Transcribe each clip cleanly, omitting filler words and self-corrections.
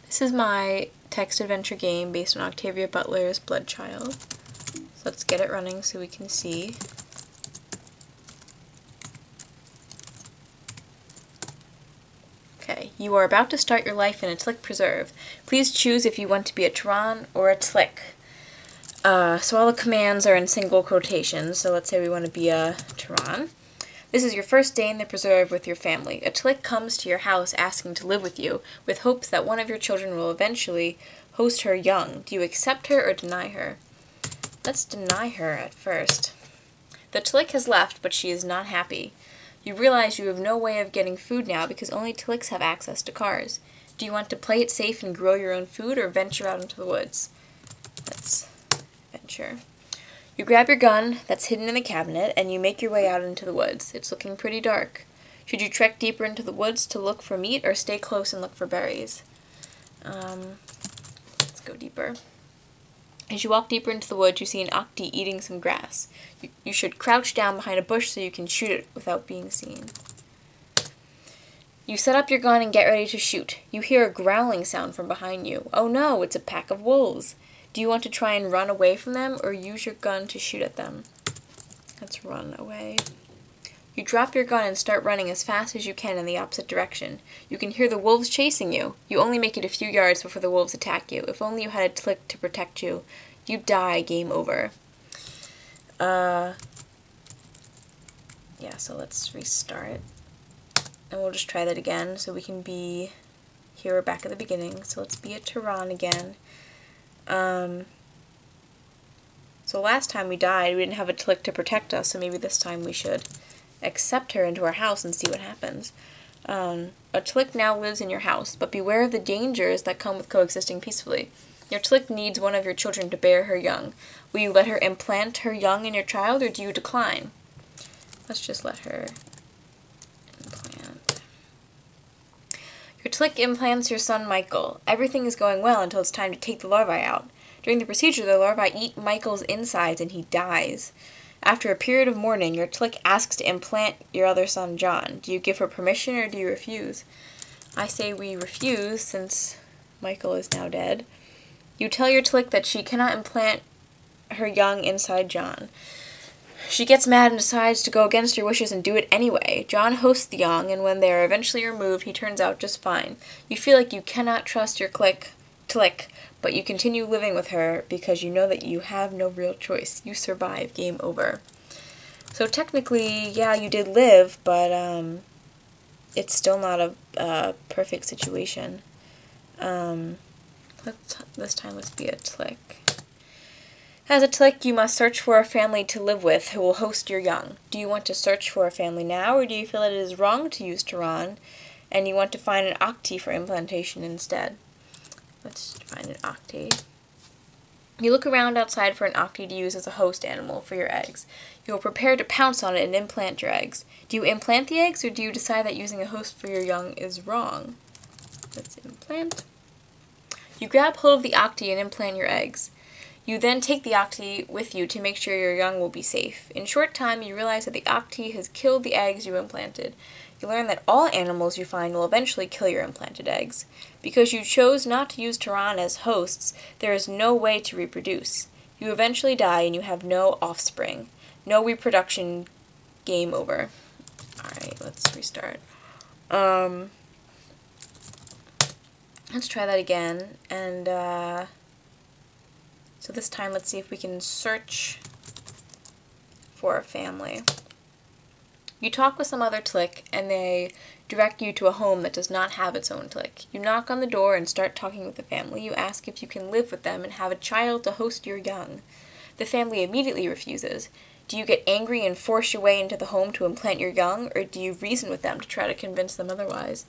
This is my text adventure game based on Octavia Butler's Bloodchild. So let's get it running so we can see. Okay, you are about to start your life in a Tlick preserve. Please choose if you want to be a Tyran or a Tlick. So all the commands are in single quotations, so let's say we want to be a Tyran. This is your first day in the preserve with your family. A Tlick comes to your house asking to live with you, with hopes that one of your children will eventually host her young. Do you accept her or deny her? Let's deny her at first. The Tlick has left, but she is not happy. You realize you have no way of getting food now because only Tlicks have access to cars. Do you want to play it safe and grow your own food or venture out into the woods? Let's venture. You grab your gun that's hidden in the cabinet and you make your way out into the woods. It's looking pretty dark. Should you trek deeper into the woods to look for meat or stay close and look for berries? Let's go deeper. As you walk deeper into the woods, you see an Octi eating some grass. You should crouch down behind a bush so you can shoot it without being seen. You set up your gun and get ready to shoot. You hear a growling sound from behind you. Oh no, it's a pack of wolves. Do you want to try and run away from them or use your gun to shoot at them? Let's run away. You drop your gun and start running as fast as you can in the opposite direction. You can hear the wolves chasing you. You only make it a few yards before the wolves attack you. If only you had a Tlick to protect you. You die, game over. Yeah, so let's restart. And we'll just try that again so we can be here. We're back at the beginning. So let's be a Tyran again. So last time we died, we didn't have a Tlick to protect us, so maybe this time we should accept her into our house and see what happens. A Tlick now lives in your house, but beware of the dangers that come with coexisting peacefully. Your Tlick needs one of your children to bear her young. Will you let her implant her young in your child, or do you decline? Let's just let her implant. Your Tlick implants your son Michael. Everything is going well until it's time to take the larvae out. During the procedure, the larvae eat Michael's insides and he dies. After a period of mourning, your Tlick asks to implant your other son John. Do you give her permission or do you refuse? I say we refuse since Michael is now dead. You tell your Tlick that she cannot implant her young inside John. She gets mad and decides to go against your wishes and do it anyway. John hosts the young, and when they are eventually removed, he turns out just fine. You feel like you cannot trust your Tlick, but you continue living with her because you know that you have no real choice. You survive. Game over. So technically, yeah, you did live, but it's still not a perfect situation. This time let's be a Tlick. As a Tlick, you must search for a family to live with who will host your young. Do you want to search for a family now, or do you feel that it is wrong to use Tyran, and you want to find an Octi for implantation instead? Let's find an Octi. You look around outside for an Octi to use as a host animal for your eggs. You will prepare to pounce on it and implant your eggs. Do you implant the eggs, or do you decide that using a host for your young is wrong? Let's implant. You grab hold of the Octi and implant your eggs. You then take the Octi with you to make sure your young will be safe. In short time, you realize that the Octi has killed the eggs you implanted. You learn that all animals you find will eventually kill your implanted eggs. Because you chose not to use Tyran as hosts, there is no way to reproduce. You eventually die and you have no offspring. No reproduction. Game over. Alright, let's restart. Let's try that again, and so this time let's see if we can search for a family. You talk with some other Tlick, and they direct you to a home that does not have its own Tlick. You knock on the door and start talking with the family. You ask if you can live with them and have a child to host your young. The family immediately refuses. Do you get angry and force your way into the home to implant your young, or do you reason with them to try to convince them otherwise?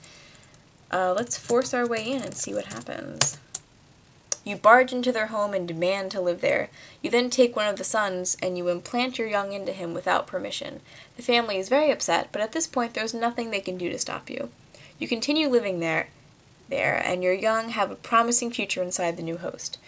Let's force our way in and see what happens. You barge into their home and demand to live there. You then take one of the sons and you implant your young into him without permission. The family is very upset, but at this point there's nothing they can do to stop you. You continue living there there, and your young have a promising future inside the new host.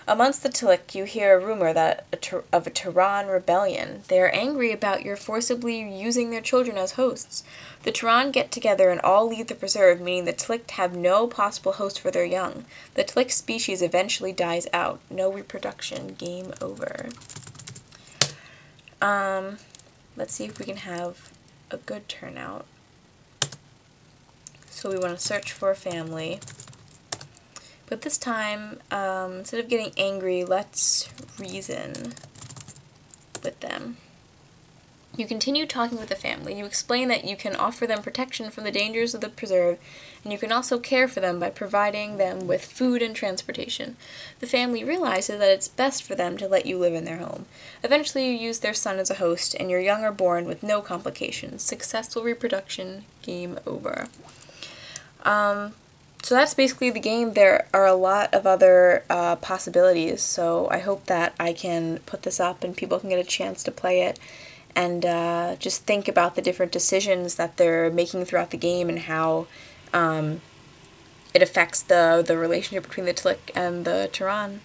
Amongst the Tlick, you hear a rumor of a Tehran rebellion. They are angry about your forcibly using their children as hosts. The Tehran get together and all leave the preserve, meaning the Tlick have no possible host for their young. The Tlick species eventually dies out. No reproduction. Game over. Let's see if we can have a good turnout. So we want to search for a family. But this time, instead of getting angry, let's reason with them. You continue talking with the family. You explain that you can offer them protection from the dangers of the preserve, and you can also care for them by providing them with food and transportation. The family realizes that it's best for them to let you live in their home. Eventually, you use their son as a host, and your young are born with no complications. Successful reproduction. Game over. So that's basically the game. There are a lot of other possibilities, so I hope that I can put this up and people can get a chance to play it and just think about the different decisions that they're making throughout the game and how it affects the relationship between the Tlick and the Tehran.